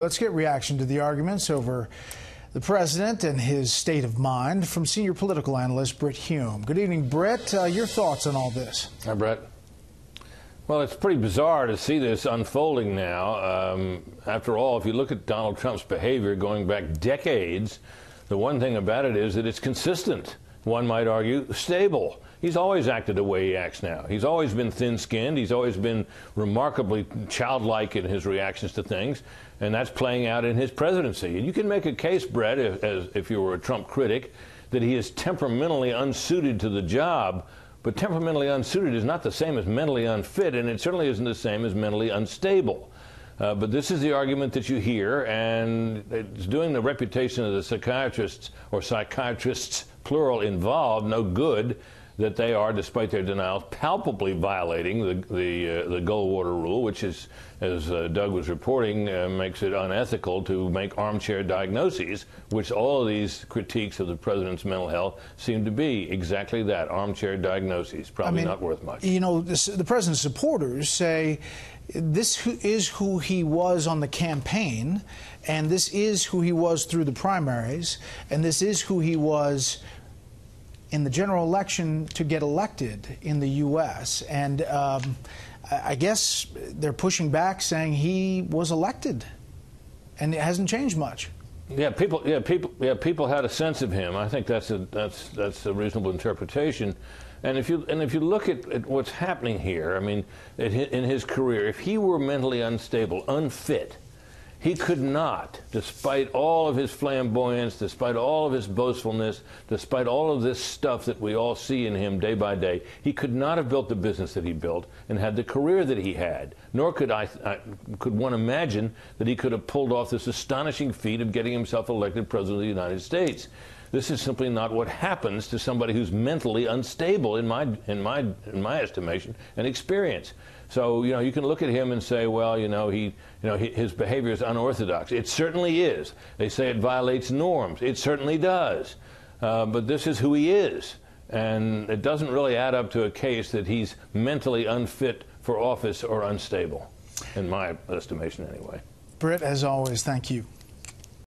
Let's get reaction to the arguments over the president and his state of mind from senior political analyst Britt Hume. Good evening, Britt. Your thoughts on all this? Hi, Brett. Well, it's pretty bizarre to see this unfolding now. After all, if you look at Donald Trump's behavior going back decades, the one thing about it is that it's consistent. One might argue stable. He's always acted the way he acts now. He's always been thin-skinned. He's always been remarkably childlike in his reactions to things, and that's playing out in his presidency. And you can make a case, Brett, if you were a Trump critic, that he is temperamentally unsuited to the job, but temperamentally unsuited is not the same as mentally unfit, and it certainly isn't the same as mentally unstable. But this is the argument that you hear, and it's doing the reputation of the psychiatrists, or psychiatrists, plural, involved, no good, that they are, despite their denials, palpably violating the Goldwater rule, which is, as Doug was reporting, makes it unethical to make armchair diagnoses, which all of these critiques of the president's mental health seem to be exactly that, armchair diagnoses, probably not worth much. You know, the president's supporters say this is who he was on the campaign, and this is who he was through the primaries, and this is who he was in the general election to get elected in the U.S. And I guess they're pushing back, saying he was elected, and it hasn't changed much. People had a sense of him. I think that's a reasonable interpretation. And if you look at what's happening here, I mean, in his career, if he were mentally unstable, unfit, he could not, despite all of his flamboyance, despite all of his boastfulness, despite all of this stuff that we all see in him day by day, he could not have built the business that he built and had the career that he had. Nor could could one imagine that he could have pulled off this astonishing feat of getting himself elected president of the United States. This is simply not what happens to somebody who's mentally unstable, in my estimation and experience. So, you know, you can look at him and say, well, his behavior is unorthodox. It certainly is. They say it violates norms. It certainly does. But this is who he is. And it doesn't really add up to a case that he's mentally unfit for office or unstable, in my estimation anyway. Britt, as always, thank you.